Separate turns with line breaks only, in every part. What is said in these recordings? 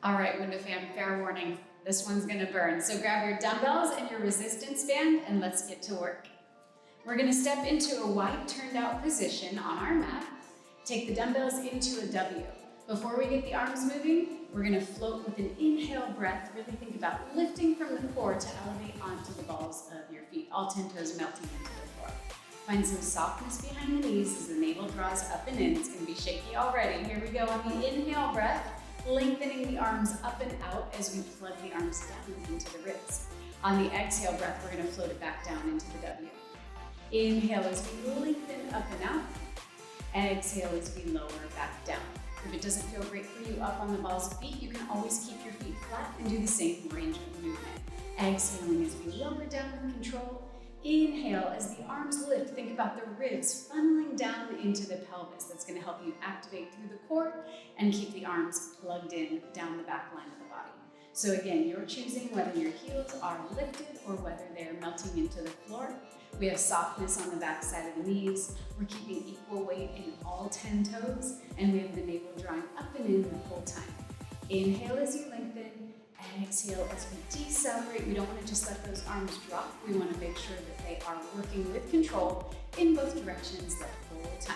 All right, window fan, fair warning. This one's gonna burn. So grab your dumbbells and your resistance band and let's get to work. We're gonna step into a wide turned out position on our mat. Take the dumbbells into a W. Before we get the arms moving, we're gonna float with an inhale breath. Really think about lifting from the core to elevate onto the balls of your feet, all 10 toes melting into the floor. Find some softness behind the knees as the navel draws up and in. It's gonna be shaky already. Here we go on the inhale breath, lengthening the arms up and out as we plug the arms down into the ribs. On the exhale breath, we're gonna float it back down into the W. Inhale as we lengthen up and out. Exhale as we lower back down. If it doesn't feel great for you up on the balls of feet, you can always keep your feet flat and do the same range of movement. Exhaling as we lower down with control. Inhale as the arms lift. Think about the ribs funneling down into the pelvis. That's going to help you activate through the core and keep the arms plugged in down the back line of the body. So again, you're choosing whether your heels are lifted or whether they're melting into the floor. We have softness on the back side of the knees. We're keeping equal weight in all 10 toes, and we have the navel drawing up and in the whole time. Inhale as you lengthen. Exhale as we decelerate. We don't want to just let those arms drop. We want to make sure that they are working with control in both directions the whole time.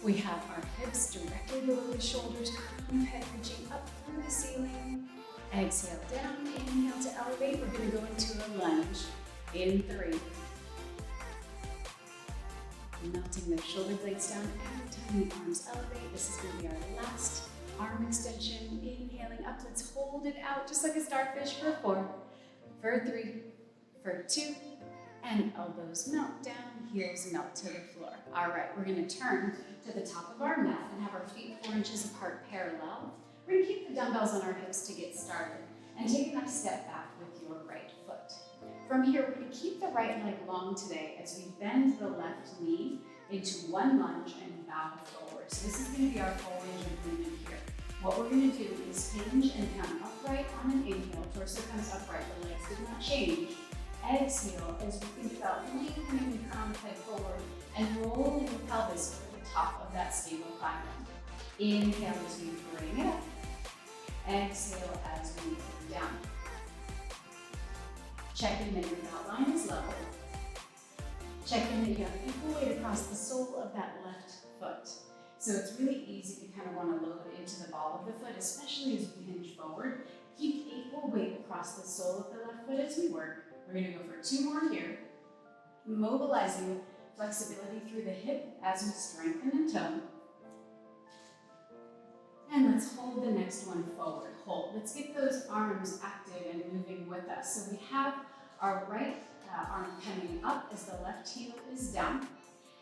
We have our hips directly below the shoulders, crown of head reaching up through the ceiling. Exhale down, inhale to elevate. We're going to go into a lunge in 3. Melting the shoulder blades down every time the arms elevate. This is going to be our last arm extension. Inhaling up, let's hold it out just like a starfish for 4, for 3, for 2, and elbows melt down, heels melt to the floor. All right, we're gonna turn to the top of our mat and have our feet 4 inches apart parallel. We're gonna keep the dumbbells on our hips to get started and take a nice step back with your right foot. From here, we're gonna keep the right leg long today as we bend the left knee into one lunge and bow forward. So this is going to be our full range of movement here. What we're going to do is hinge and come upright on an inhale. Torso comes upright, the legs did not change. Exhale as we think about lengthening the crown of head forward and rolling the pelvis to the top of that stable thigh bone. Inhale as we bring it up. Exhale as we come down. Check in that your outline is level. Check in that you have equal weight across the sole of that left foot. So it's really easy to kind of want to load into the ball of the foot, especially as we hinge forward. Keep equal weight across the sole of the left foot as we work. We're going to go for 2 more here. Mobilizing flexibility through the hip as we strengthen and tone. And let's hold the next one forward. Hold. Let's get those arms active and moving with us. So we have our right arm coming up as the left heel is down.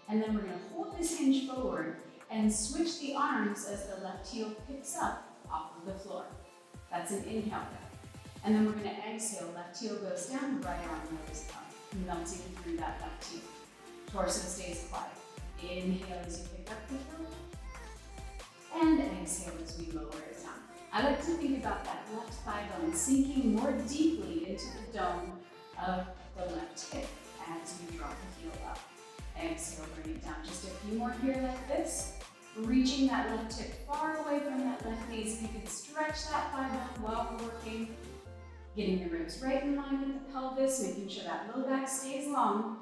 And then we're going to hold this hinge forward and switch the arms as the left heel picks up off of the floor. That's an inhale breath. And then we're going to exhale. Left heel goes down, right arm goes up, melting through that left heel. Torso stays quiet. Inhale as you pick up the foot. And exhale as we lower it down. I like to think about that left thigh bone sinking more deeply into the dome of the left hip as you draw the heel up. Exhale, bring it down. Just a few more here like this. Reaching that left hip far away from that left knee so you can stretch that thigh bone while we're working. Getting the ribs right in line with the pelvis, making sure that low back stays long.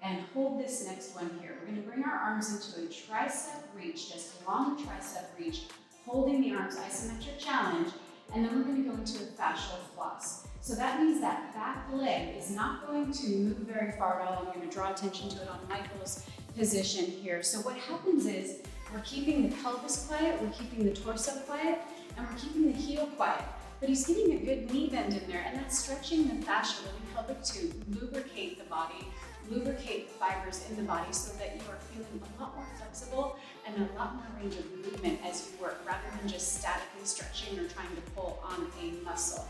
And hold this next one here. We're going to bring our arms into a tricep reach, just a long tricep reach, holding the arms, isometric challenge, and then we're going to go into a fascial floss. So that means that back leg is not going to move very far at all. I'm going to draw attention to it on Michael's position here. So what happens is we're keeping the pelvis quiet, we're keeping the torso quiet, and we're keeping the heel quiet. But he's getting a good knee bend in there, and that's stretching the fascia, really pelvic to lubricate the body, lubricate the fibers in the body so that you are feeling a lot more flexible and a lot more range of movement as you work, rather than just statically stretching or trying to pull on a muscle.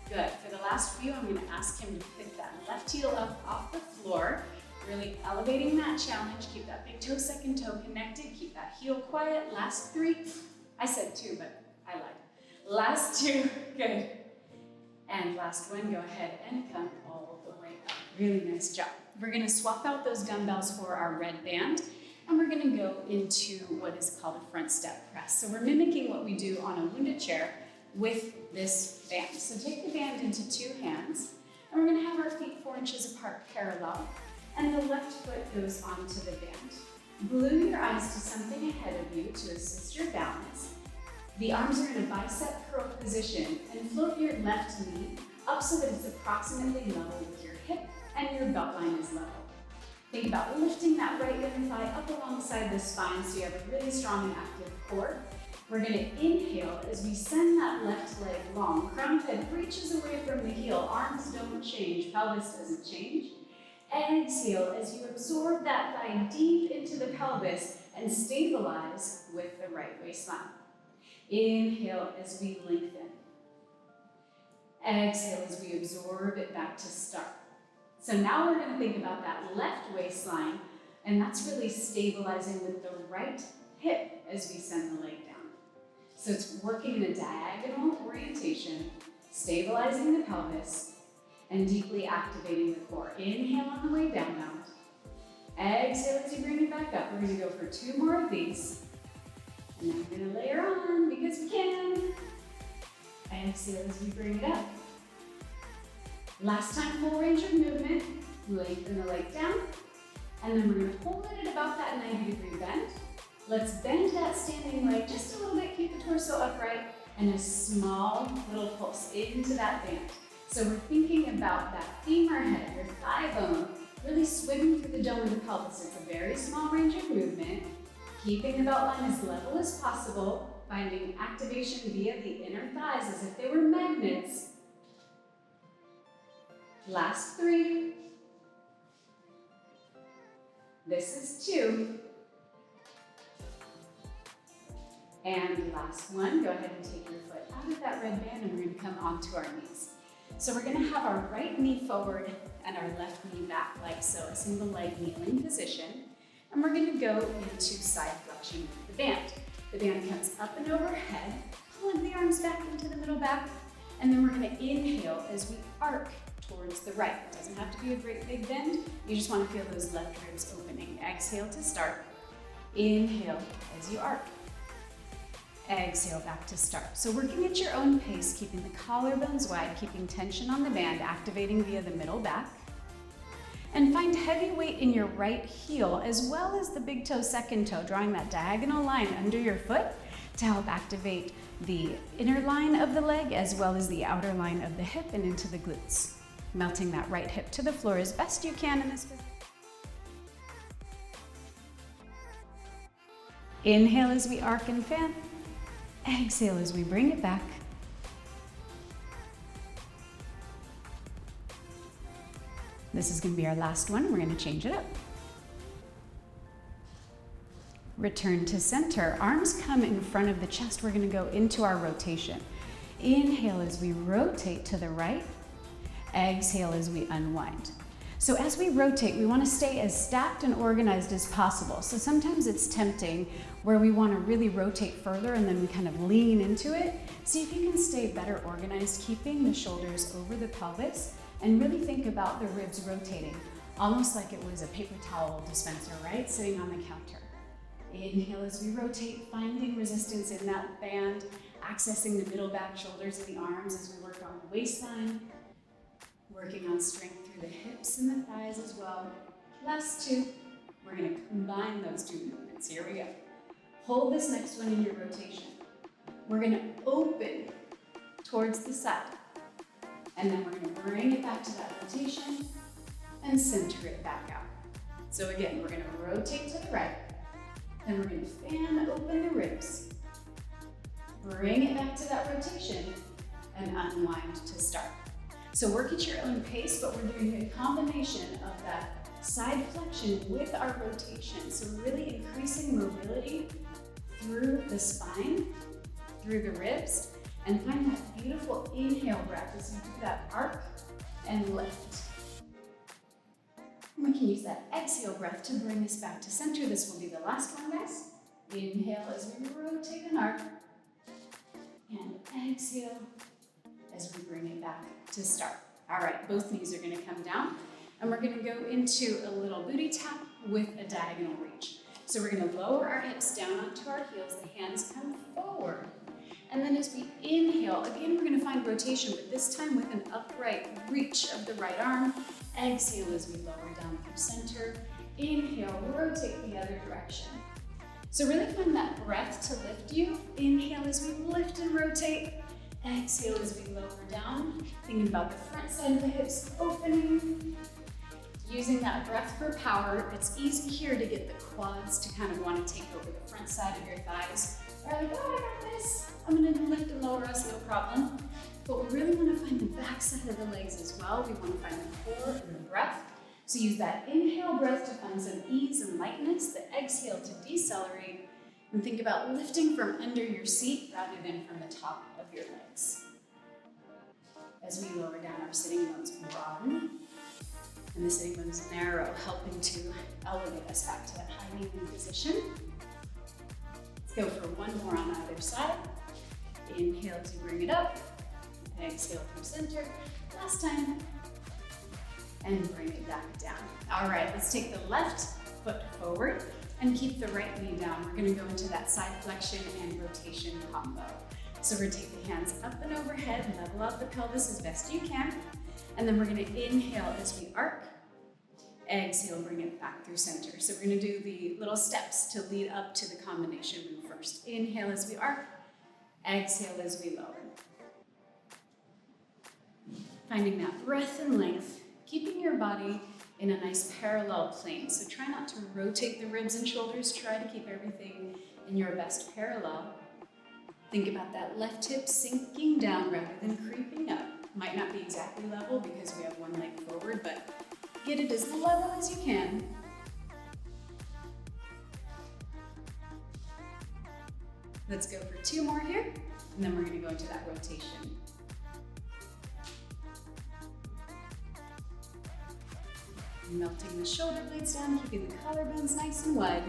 Good. For the last few, I'm going to ask him to pick that left heel up off the floor, really elevating that challenge. Keep that big toe, second toe connected. Keep that heel quiet. Last 3. I said 2, but I lied. Last 2. Good. And last one, go ahead and come all the way up. Really nice job. We're going to swap out those dumbbells for our red band. And and we're gonna go into what is called a front step press. So we're mimicking what we do on a wounded chair with this band. So take the band into two hands, and we're gonna have our feet 4 inches apart parallel, and the left foot goes onto the band. Glue your eyes to something ahead of you to assist your balance. The arms are in a bicep curl position, and float your left knee up so that it's approximately level with your hip and your belt line is level. Think about lifting that right inner thigh up alongside the spine so you have a really strong and active core. We're going to inhale as we send that left leg long. Crown head reaches away from the heel. Arms don't change. Pelvis doesn't change. Exhale as you absorb that thigh deep into the pelvis and stabilize with the right waistline. Inhale as we lengthen. Exhale as we absorb it back to start. So now we're going to think about that left waistline, and that's really stabilizing with the right hip as we send the leg down. So it's working in a diagonal orientation, stabilizing the pelvis, and deeply activating the core. Inhale on the way down now. Exhale as you bring it back up. We're going to go for 2 more of these. And then we're going to layer on because we can. Exhale as we bring it up. Last time, full range of movement. Lengthen the leg down. And then we're going to hold it at about that 90-degree bend. Let's bend that standing leg just a little bit. Keep the torso upright. And a small little pulse into that band. So we're thinking about that femur head, your thigh bone, really swimming through the dome of the pelvis. It's a very small range of movement. Keeping the belt line as level as possible. Finding activation via the inner thighs as if they were magnets. Last 3. This is 2. And last one, go ahead and take your foot out of that red band and we're going to come onto our knees. So we're going to have our right knee forward and our left knee back like so, a single leg kneeling position. And we're going to go into side flexion with the band. The band comes up and overhead, pulling the arms back into the middle back, and then we're going to inhale as we arc towards the right. It doesn't have to be a great big bend. You just want to feel those left ribs opening. Exhale to start. Inhale as you arc. Exhale back to start. So working at your own pace, keeping the collarbones wide, keeping tension on the band, activating via the middle back. And find heavy weight in your right heel as well as the big toe, second toe, drawing that diagonal line under your foot to help activate the inner line of the leg as well as the outer line of the hip and into the glutes. Melting that right hip to the floor as best you can in this position. Inhale as we arc and fan. Exhale as we bring it back. This is going to be our last one. We're going to change it up. Return to center. Arms come in front of the chest. We're going to go into our rotation. Inhale as we rotate to the right. Exhale as we unwind. So as we rotate, we want to stay as stacked and organized as possible. So sometimes it's tempting where we want to really rotate further and then we kind of lean into it. See if you can stay better organized, keeping the shoulders over the pelvis, and really think about the ribs rotating, almost like it was a paper towel dispenser, right? Sitting on the counter. Inhale as we rotate, finding resistance in that band, accessing the middle back, shoulders, and the arms as we work on the waistline, working on strength through the hips and the thighs as well. Last 2, we're going to combine those 2 movements. Here we go. Hold this next one in your rotation. We're going to open towards the side. And then we're going to bring it back to that rotation and center it back out. So again, we're going to rotate to the right. Then we're going to fan open the ribs. Bring it back to that rotation and unwind to start. So work at your own pace, but we're doing a combination of that side flexion with our rotation. So really increasing mobility through the spine, through the ribs, and find that beautiful inhale breath as you do that arc and lift. And we can use that exhale breath to bring us back to center. This will be the last one, guys. Inhale as we rotate and arc. And exhale as we bring it back to start. All right, both knees are going to come down. And we're going to go into a little booty tap with a diagonal reach. So we're gonna lower our hips down onto our heels, the hands come forward. And then as we inhale, again, we're gonna find rotation, but this time with an upright reach of the right arm. Exhale as we lower down through center. Inhale, rotate the other direction. So really find that breath to lift you. Inhale as we lift and rotate. Exhale as we lower down. Thinking about the front side of the hips opening. Using that breath for power. It's easy here to get the quads to kind of want to take over the front side of your thighs. Or like, oh, I got this. I'm gonna lift and lower us, no problem. But we really want to find the back side of the legs as well. We want to find the core and the breath. So use that inhale breath to find some ease and lightness, the exhale to decelerate, and think about lifting from under your seat rather than from the top of your legs. As we lower down, our sitting bones broaden, and the sitting bones narrow, helping to elevate us back to that high kneeling position. Let's go for one more on either side. Inhale to bring it up, exhale through center. Last time. And bring it back down. All right, let's take the left foot forward and keep the right knee down. We're gonna go into that side flexion and rotation combo. So we're gonna take the hands up and overhead, level out the pelvis as best you can. And then we're gonna inhale as we arc. Exhale, bring it back through center. So we're gonna do the little steps to lead up to the combination move first. Inhale as we arc. Exhale as we lower. Finding that breath and length. Keeping your body in a nice parallel plane. So try not to rotate the ribs and shoulders. Try to keep everything in your best parallel. Think about that left hip sinking down rather than creeping up. Might not be exactly level because we have one leg forward, but get it as level as you can. Let's go for two more here, and then we're gonna go into that rotation. Melting the shoulder blades down, keeping the collarbones nice and wide.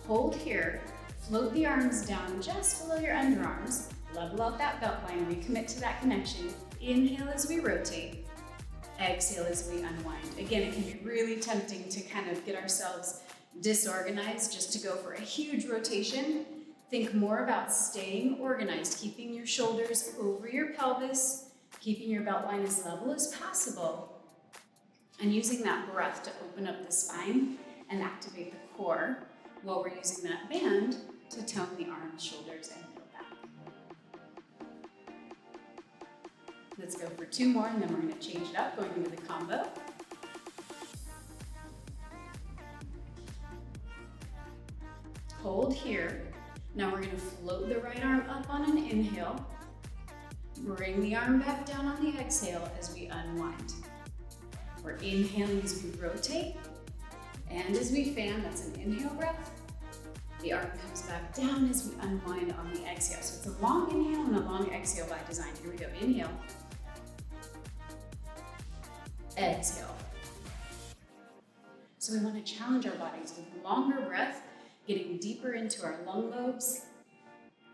Hold here, float the arms down just below your underarms, level out that belt line, recommit to that connection. Inhale as we rotate, exhale as we unwind. Again, it can be really tempting to kind of get ourselves disorganized just to go for a huge rotation. Think more about staying organized, keeping your shoulders over your pelvis, keeping your belt line as level as possible. And using that breath to open up the spine and activate the core while we're using that band to tone the arms, shoulders, and middle back. Let's go for two more, and then we're going to change it up, going into the combo. Hold here. Now we're going to float the right arm up on an inhale. Bring the arm back down on the exhale as we unwind. We're inhaling as we rotate, and as we fan, that's an inhale breath. The arm comes back down as we unwind on the exhale. So it's a long inhale and a long exhale by design. Here we go, inhale. Exhale. So we want to challenge our bodies with longer breath, getting deeper into our lung lobes,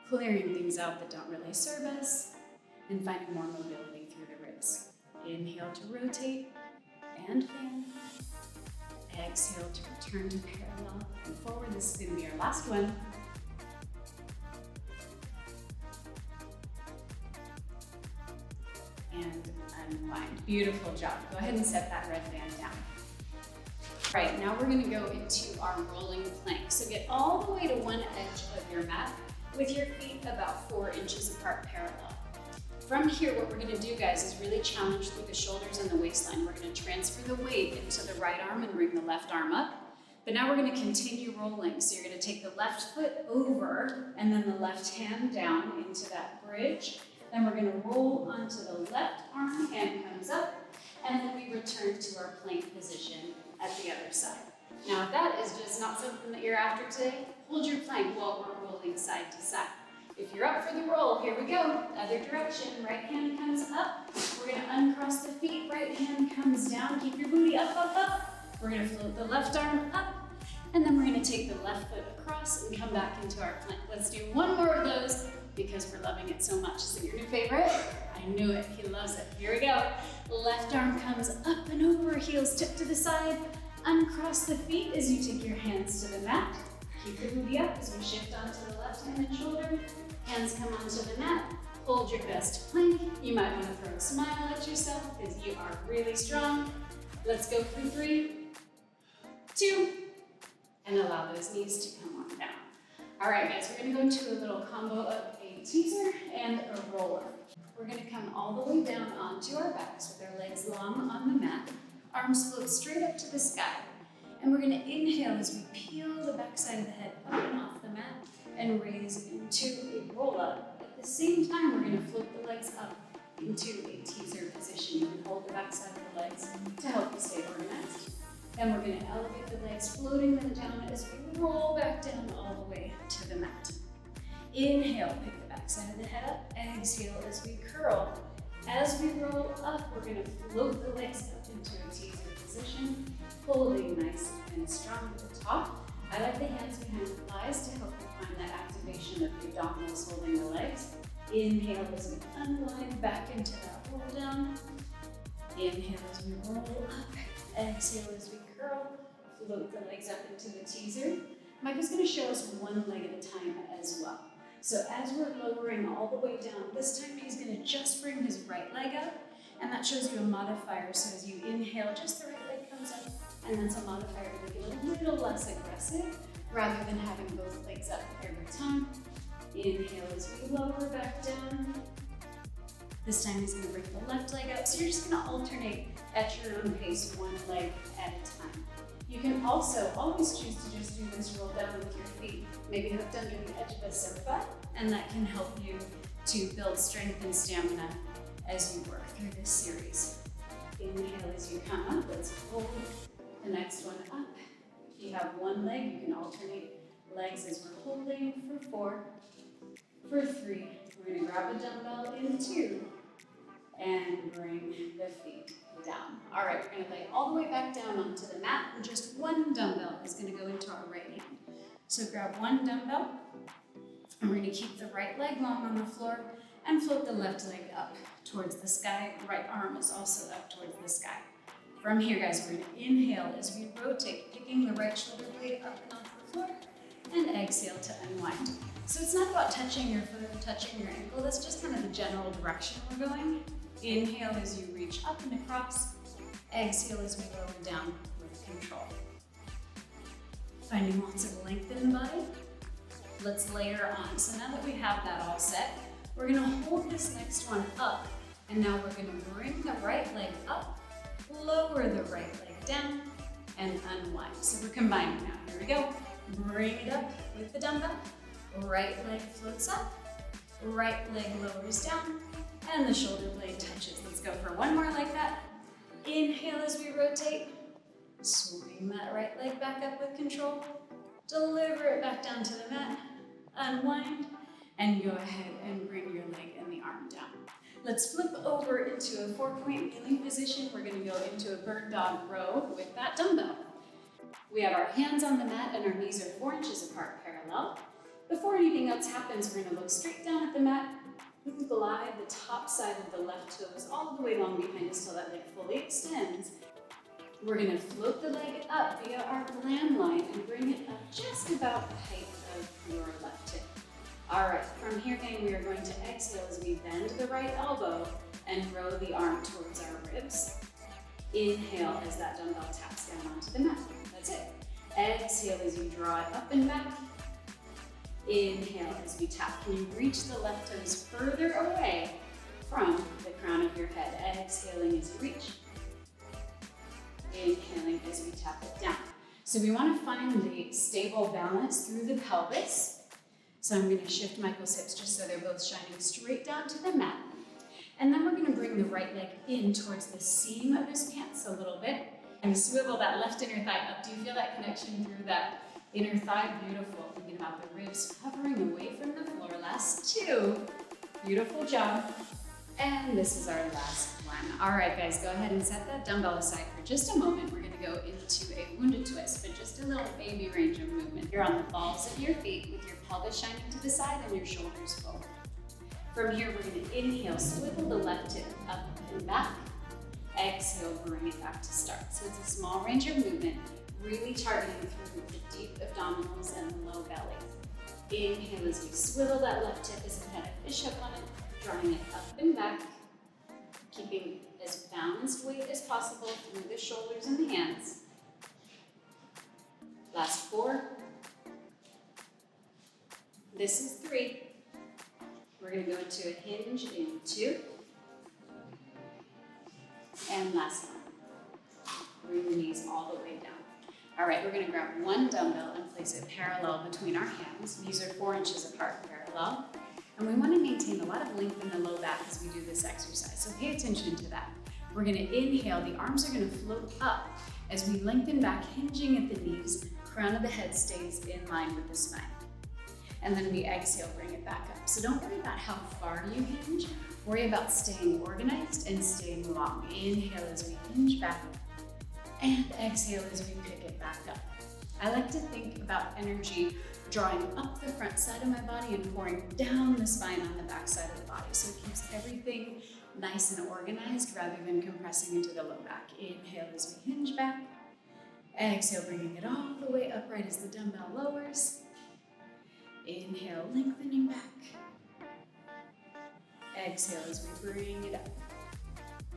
clearing things out that don't really serve us, and finding more mobility through the ribs. Inhale to rotate and fan. Exhale to return to parallel and forward. This is going to be our last one. And unwind. Beautiful job. Go ahead and set that red band down. All right, now we're going to go into our rolling plank. So get all the way to one edge of your mat with your feet about 4 inches apart parallel. From here, what we're gonna do, guys, is really challenge through the shoulders and the waistline. We're gonna transfer the weight into the right arm and bring the left arm up. But now we're gonna continue rolling. So you're gonna take the left foot over and then the left hand down into that bridge. Then we're gonna roll onto the left arm, hand comes up, and then we return to our plank position at the other side. Now, if that is just not something that you're after today, hold your plank while we're rolling side to side. If you're up for the roll, here we go. Other direction, right hand comes up. We're gonna uncross the feet, right hand comes down. Keep your booty up, up, up. We're gonna float the left arm up, and then we're gonna take the left foot across and come back into our plank. Let's do one more of those because we're loving it so much. Is it your new favorite? I knew it, he loves it. Here we go. Left arm comes up and over, heels tip to the side. Uncross the feet as you take your hands to the mat. Keep the booty up as we shift onto the left hand and shoulder. Hands come onto the mat. Hold your best plank. You might want to throw a smile at yourself because you are really strong. Let's go for 3, 2, and allow those knees to come on down. All right, guys, we're going to go into a little combo of a teaser and a roller. We're going to come all the way down onto our backs with our legs long on the mat. Arms float straight up to the sky. And we're going to inhale as we peel the backside of the head up and off the mat and raise into a roll up. At the same time, we're going to float the legs up into a teaser position. You can hold the backside of the legs to help you stay organized. Then we're going to elevate the legs, floating them down as we roll back down all the way to the mat. Inhale, pick the backside of the head up. Exhale as we curl. As we roll up, we're going to float the legs up into a teaser position, holding nice and strong at the top. I like the hands behind the thighs to help you find that activation of the abdominals holding the legs. Inhale as we unwind back into that roll down. Inhale as we roll up. Exhale as we curl. Float the legs up into the teaser. Michael's going to show us one leg at a time as well. So as we're lowering all the way down, this time he's going to just bring his right leg up, and that shows you a modifier. So as you inhale, just the right leg comes up, and that's a modifier to make it a little less aggressive, rather than having both legs up every time. Inhale as we lower back down. This time he's going to bring the left leg up, so you're just going to alternate at your own pace, one leg at a time. You can also always choose to just do this roll down with your feet, maybe hooked under the edge of a sofa, and that can help you to build strength and stamina as you work through this series. Inhale as you come up, let's hold the next one up. If you have one leg, you can alternate legs as we're holding for 4, for 3. We're going to grab a dumbbell in 2, and bring the feet down. All right, we're going to lay all the way back down onto the mat, and just one dumbbell is going to go into our right hand. So grab one dumbbell, and we're going to keep the right leg long on the floor and float the left leg up towards the sky. Right arm is also up towards the sky. From here, guys, we're going to inhale as we rotate, picking the right shoulder blade up and off the floor, and exhale to unwind. So it's not about touching your foot or touching your ankle, that's just kind of the general direction we're going. Inhale as you reach up and across. Exhale as we lower down with control. Finding lots of length in the body. Let's layer on. So now that we have that all set, we're going to hold this next one up. And now we're going to bring the right leg up, lower the right leg down, and unwind. So we're combining now. Here we go. Bring it up with the dumbbell. Right leg floats up. Right leg lowers down. And the shoulder blade touches. Let's go for one more like that. Inhale as we rotate. Swing that right leg back up with control. Deliver it back down to the mat. Unwind. And go ahead and bring your leg and the arm down. Let's flip over into a 4-point kneeling position. We're going to go into a bird dog row with that dumbbell. We have our hands on the mat and our knees are 4 inches apart parallel. Before anything else happens, we're going to look straight down at the mat. Glide the top side of the left toes all the way long behind us till that leg fully extends. We're going to float the leg up via our gland line and bring it up just about the height of your left hip. All right, from here, gang, we are going to exhale as we bend the right elbow and row the arm towards our ribs. Inhale as that dumbbell taps down onto the mat. That's it. Exhale as you draw it up and back. Inhale as we tap. Can you reach the left toes further away from the crown of your head? Exhaling as you reach. Inhaling as we tap it down. So we want to find the stable balance through the pelvis. So I'm going to shift Michael's hips just so they're both shining straight down to the mat. And then we're going to bring the right leg in towards the seam of his pants a little bit. And swivel that left inner thigh up. Do you feel that connection through that inner thigh? Beautiful. Thinking about the ribs hovering away from the floor. Last 2. Beautiful job. And this is our last one. All right, guys, go ahead and set that dumbbell aside for just a moment. We're going to go into a wounded twist, but just a little baby range of movement. You're on the balls of your feet with your pelvis shining to the side and your shoulders forward. From here, we're going to inhale, swivel the left hip up and back. Exhale, bring it back to start. So it's a small range of movement, really targeting through the deep abdominals and the low belly. Inhale as we swivel that left hip as we kind of fish up on it, drawing it up and back, keeping as balanced weight as possible through the shoulders and the hands. Last 4. This is 3. We're going to go into a hinge in 2. And last one. Bring the knees all the way down. All right, we're going to grab one dumbbell and place it parallel between our hands. These are 4 inches apart, parallel. And we want to maintain a lot of length in the low back as we do this exercise. So pay attention to that. We're going to inhale. The arms are going to float up as we lengthen back, hinging at the knees. Crown of the head stays in line with the spine. And then we exhale, bring it back up. So don't worry about how far you hinge. Worry about staying organized and staying long. Inhale as we hinge back, and exhale as we pick it back up. I like to think about energy drawing up the front side of my body and pouring down the spine on the back side of the body. So it keeps everything nice and organized rather than compressing into the low back. Inhale as we hinge back. Exhale, bringing it all the way upright as the dumbbell lowers. Inhale, lengthening back. Exhale as we bring it up.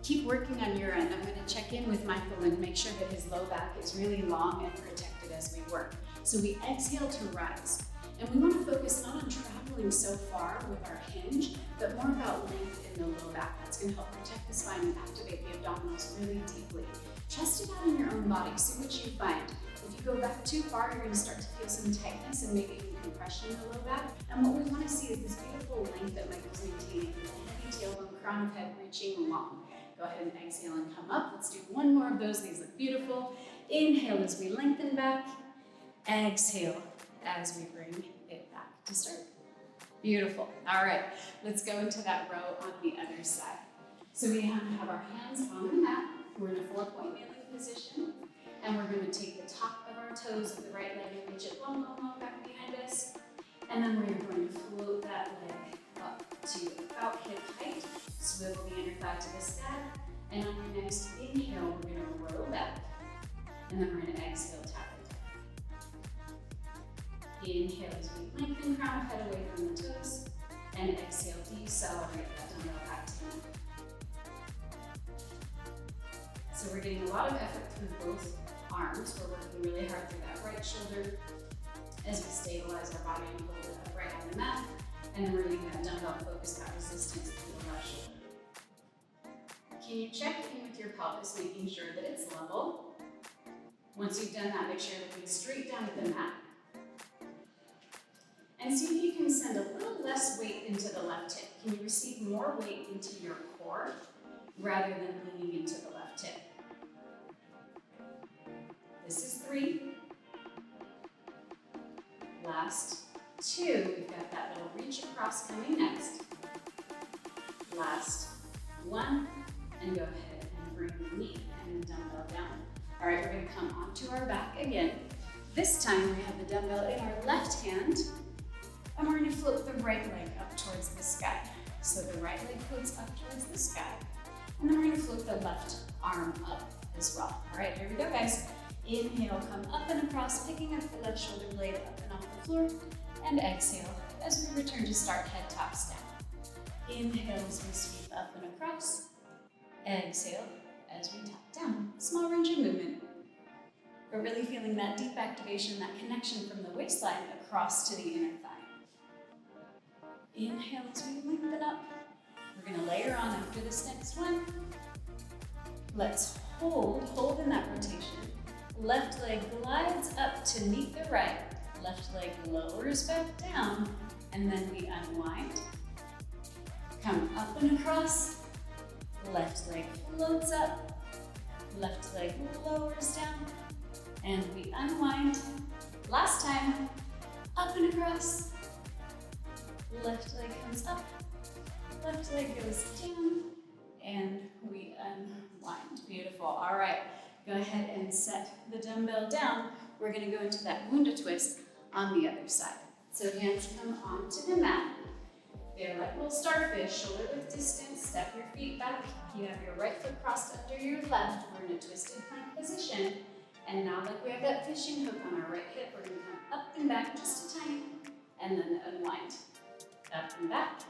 Keep working on your end. I'm going to check in with Michael and make sure that his low back is really long and protected as we work. So we exhale to rise. And we want to focus not on traveling so far with our hinge, but more about length in the low back. That's going to help protect the spine and activate the abdominals really deeply. Test it out in your own body. See what you find. If you go back too far, you're going to start to feel some tightness and maybe even compression in the low back. And what we want to see is this beautiful length that Michael's maintaining with a heavy tailbone, crown of head reaching long. Go ahead and exhale and come up. Let's do one more of those. These look beautiful. Inhale as we lengthen back. Exhale as we bring it back to start. Beautiful. All right, let's go into that row on the other side. So we have our hands on the mat. We're in a 4-point kneeling position. And we're going to take the top of our toes of the right leg and reach it long, long, long back behind us. And then we're going to float that leg up to about hip height. Swivel the inner thigh to the sky. And on your next inhale, we're going to roll back. And then we're going to exhale, tap it down. Inhale as we lengthen crown of head away from the toes. And exhale, decelerate that dumbbell back to the mat. So we're getting a lot of effort through both arms. We're working really hard through that right shoulder as we stabilize our body and hold it upright on the mat. And then we're getting that dumbbell focus, that resistance through the left shoulder. Can you check in with your pelvis, making sure that it's level? Once you've done that, make sure you're looking straight down at the mat. And see if you can send a little less weight into the left hip. Can you receive more weight into your core rather than leaning into the left hip? This is 3. Last 2. We've got that little reach across coming next. Last 1. And go ahead and bring the knee and the dumbbell down. All right, we're going to come onto our back again. This time we have the dumbbell in our left hand. And we're going to float the right leg up towards the sky. So the right leg floats up towards the sky. And then we're going to float the left arm up as well. All right, here we go, guys. Inhale, come up and across, picking up the left shoulder blade up and off the floor. And exhale as we return to start, head tops down. Inhale as we sweep up and across. Exhale as we tap down. Small range of movement. We're really feeling that deep activation, that connection from the waistline across to the inner thigh. Inhale as we lengthen up. We're going to layer on after this next one. Let's hold in that rotation. Left leg glides up to meet the right. Left leg lowers back down, and then we unwind. Come up and across. Left leg floats up. Left leg lowers down, and we unwind. Last time, up and across. Left leg comes up. Left leg goes down, and we unwind. Beautiful. All right, go ahead and set the dumbbell down. We're going to go into that Wunda twist on the other side. So hands come onto the mat. They're like little starfish, shoulder width distance, step your feet back. You have your right foot crossed under your left. We're in a twisted plank position. And now like we have that fishing hook on our right hip, we're gonna come up and back just a tiny, and then unwind. Up and back,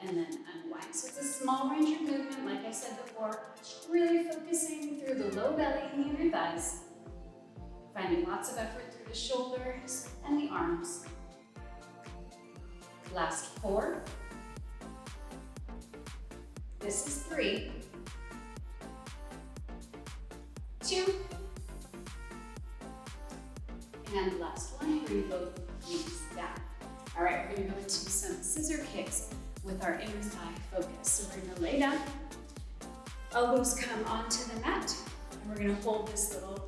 and then unwind. So it's a small range of movement, like I said before, really focusing through the low belly and the inner thighs, finding lots of effort through the shoulders and the arms. Last 4. This is 3, 2, and last one, bring both knees down. All right, we're gonna go into some scissor kicks with our inner thigh focus. So we're gonna lay down, elbows come onto the mat, and we're gonna hold this little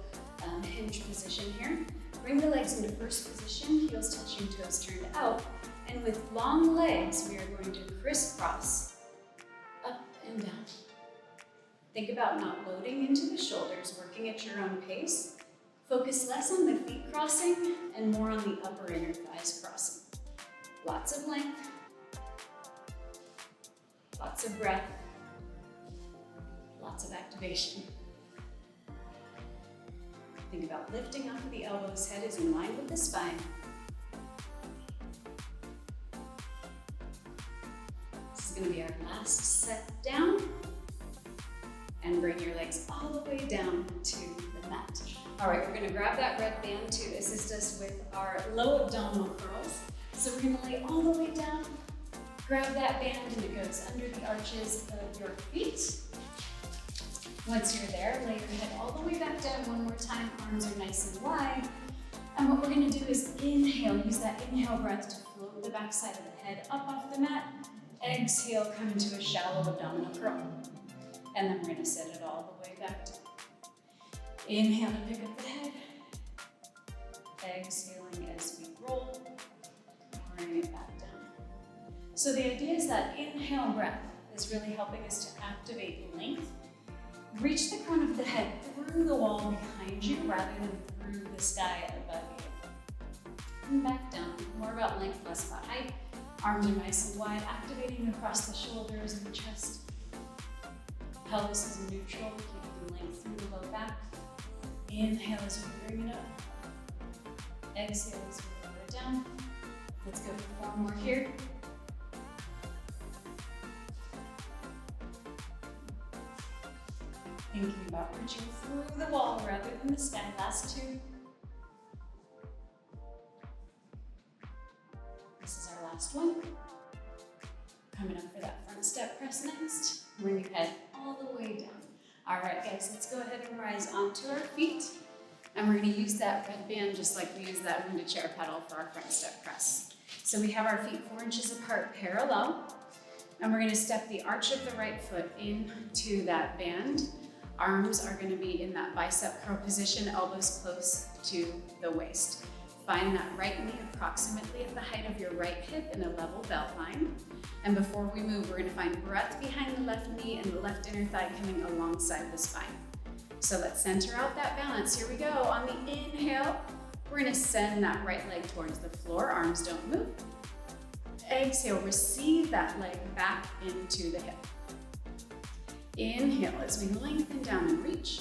hinge position here. Bring the legs into first position, heels touching, toes turned out. And with long legs, we are going to crisscross up and down. Think about not loading into the shoulders, working at your own pace. Focus less on the feet crossing and more on the upper inner thighs crossing. Lots of length, lots of breath, lots of activation. Think about lifting off of the elbows, head is in line with the spine. This is going to be our last set down. And bring your legs all the way down to the mat. All right, we're going to grab that red band to assist us with our low abdominal curls. So we're going to lay all the way down, grab that band, and it goes under the arches of your feet. Once you're there, lay your head all the way back down one more time. Arms are nice and wide. And what we're going to do is inhale, use that inhale breath to float the back side of the head up off the mat. Exhale, come into a shallow abdominal curl. And then we're going to set it all the way back down. Inhale to pick up the head. Exhaling as we roll. Bring it back down. So the idea is that inhale breath is really helping us to activate length. Reach the crown of the head through the wall behind you rather than through the sky above you. And back down. More about length, less about height. Arms are nice and wide, activating across the shoulders and the chest. Pelvis is neutral, keeping length through the low back. Inhale as we bring it up. Exhale as we lower it down. Let's go for 4 more here. Thinking about reaching through the wall rather than the sky. Last 2. This is our last one. Coming up for that front step press next. Bring your head all the way down. All right, guys, let's go ahead and rise onto our feet. And we're going to use that red band just like we used that wounded chair pedal for our front step press. So we have our feet 4 inches apart, parallel. And we're going to step the arch of the right foot into that band. Arms are going to be in that bicep curl position, elbows close to the waist. Find that right knee approximately at the height of your right hip in a level belt line. And before we move, we're going to find breath behind the left knee and the left inner thigh coming alongside the spine. So let's center out that balance. Here we go. On the inhale, we're going to send that right leg towards the floor. Arms don't move. Exhale, receive that leg back into the hip. Inhale as we lengthen down and reach.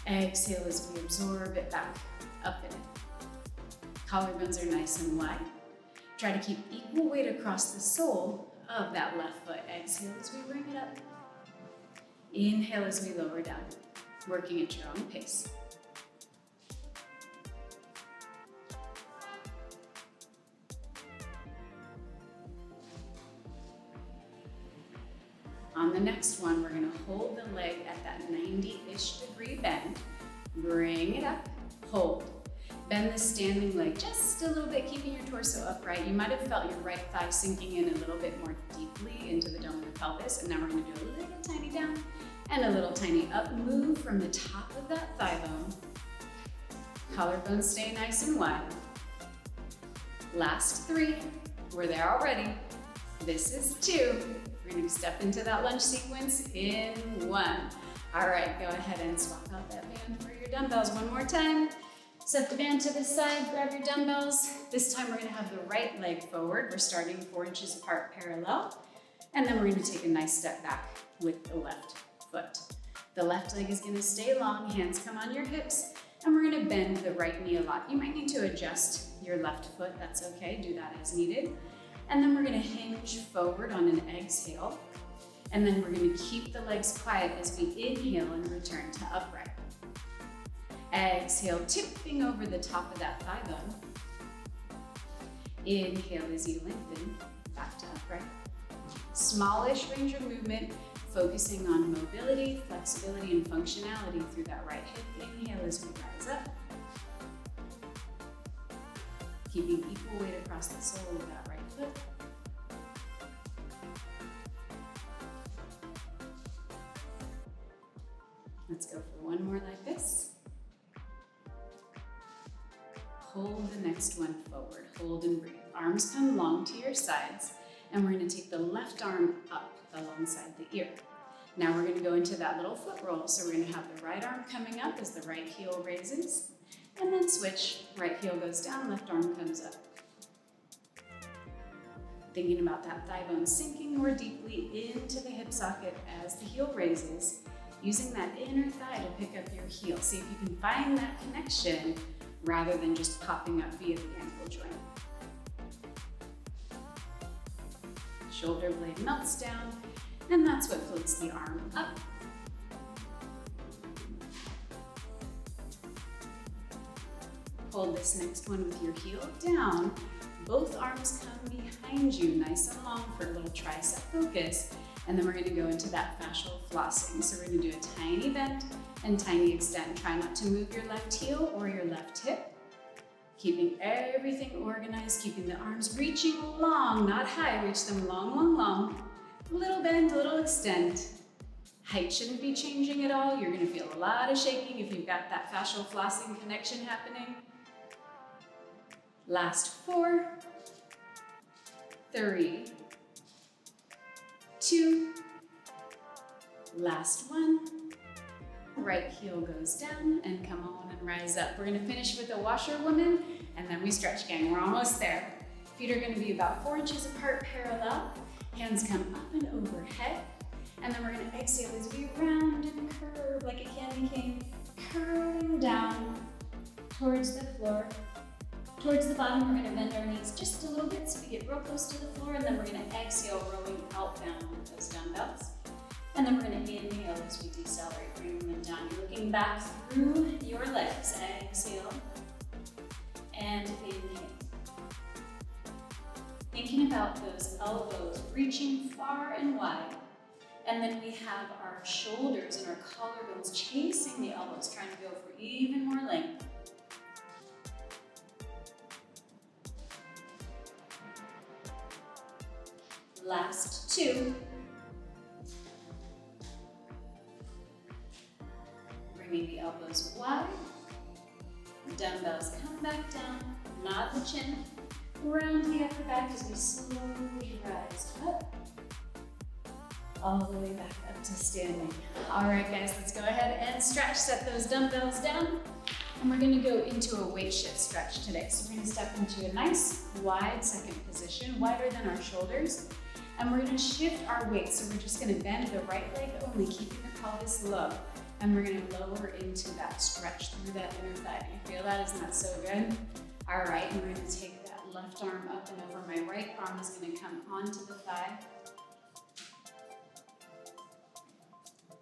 Exhale as we absorb it back up and in. Collarbones are nice and wide. Try to keep equal weight across the sole of that left foot. Exhale as we bring it up. Inhale as we lower down, working at your own pace. On the next one, we're going to hold the leg at that 90-ish degree bend. Bring it up, hold. Bend the standing leg just a little bit, keeping your torso upright. You might have felt your right thigh sinking in a little bit more deeply into the dome of the pelvis. And now we're going to do a little tiny down and a little tiny up. Move from the top of that thigh bone. Collarbones stay nice and wide. Last 3. We're there already. This is 2. We're going to step into that lunge sequence in 1. All right, go ahead and swap out that band for your dumbbells one more time. Set the band to the side, grab your dumbbells. This time we're gonna have the right leg forward. We're starting 4 inches apart parallel. And then we're gonna take a nice step back with the left foot. The left leg is gonna stay long, hands come on your hips, and we're gonna bend the right knee a lot. You might need to adjust your left foot, that's okay, do that as needed. And then we're gonna hinge forward on an exhale. And then we're gonna keep the legs quiet as we inhale and return to upright. Exhale, tipping over the top of that thigh bone. Inhale as you lengthen, back to upright. Smallish range of movement, focusing on mobility, flexibility, and functionality through that right hip. Inhale as we rise up. Keeping equal weight across the sole of that right foot. Let's go for one more like this. Hold the next one forward, hold and breathe. Arms come long to your sides, and we're gonna take the left arm up alongside the ear. Now we're gonna go into that little foot roll. So we're gonna have the right arm coming up as the right heel raises, and then switch, right heel goes down, left arm comes up. Thinking about that thigh bone sinking more deeply into the hip socket as the heel raises, using that inner thigh to pick up your heel. See if you can find that connection rather than just popping up via the ankle joint. Shoulder blade melts down, and that's what floats the arm up. Hold this next one with your heel down. Both arms come behind you, nice and long for a little tricep focus. And then we're gonna go into that fascial flossing. So we're gonna do a tiny bend and tiny extend. Try not to move your left heel or your left hip. Keeping everything organized, keeping the arms reaching long, not high, reach them long, long, long. A little bend, a little extend. Height shouldn't be changing at all. You're gonna feel a lot of shaking if you've got that fascial flossing connection happening. Last 4, 3, 2, last 1. Right heel goes down and come on and rise up. We're gonna finish with a washerwoman and then we stretch, gang. We're almost there. Feet are gonna be about 4 inches apart parallel. Hands come up and overhead. And then we're gonna exhale as we round and curve like a candy cane, curling down towards the floor. Towards the bottom, we're gonna bend our knees just a little bit so we get real close to the floor, and then we're gonna exhale, rolling outbound with those dumbbells. And then we're gonna inhale as we decelerate, bringing them down. You're looking back through your legs. Exhale and inhale. Thinking about those elbows reaching far and wide. And then we have our shoulders and our collarbones chasing the elbows, trying to go for even more length. Last 2. Bringing the elbows wide. Dumbbells come back down, nod the chin, round the upper back as we slowly rise up. All the way back up to standing. All right, guys, let's go ahead and stretch. Set those dumbbells down. And we're gonna go into a weight shift stretch today. So we're gonna step into a nice wide second position, wider than our shoulders. And we're gonna shift our weight. So we're just gonna bend the right leg only, keeping the pelvis low. And we're gonna lower into that stretch through that inner thigh. You feel that? Isn't that so good? All right, and we're gonna take that left arm up and over. My right arm is gonna come onto the thigh.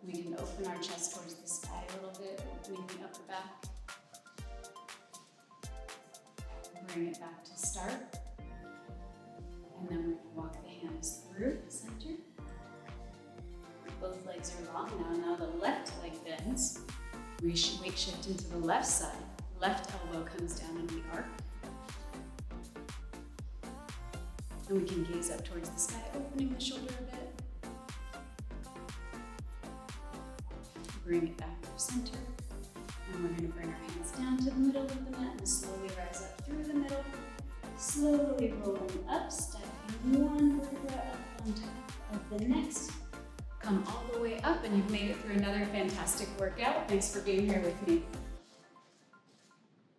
We can open our chest towards the sky a little bit, opening the upper back. Bring it back to start. And then we can walk the hands through the center. Both legs are long now. Now the left leg bends. We weight shift into the left side. Left elbow comes down and we arc. And we can gaze up towards the sky, opening the shoulder a bit. Bring it back to center. And we're going to bring our hands down to the middle of the mat and slowly rise up through the middle. Slowly rolling up, stacking one vertebra up on top of the next. Come all the way up, and you've made it through another fantastic workout. Thanks for being here with me.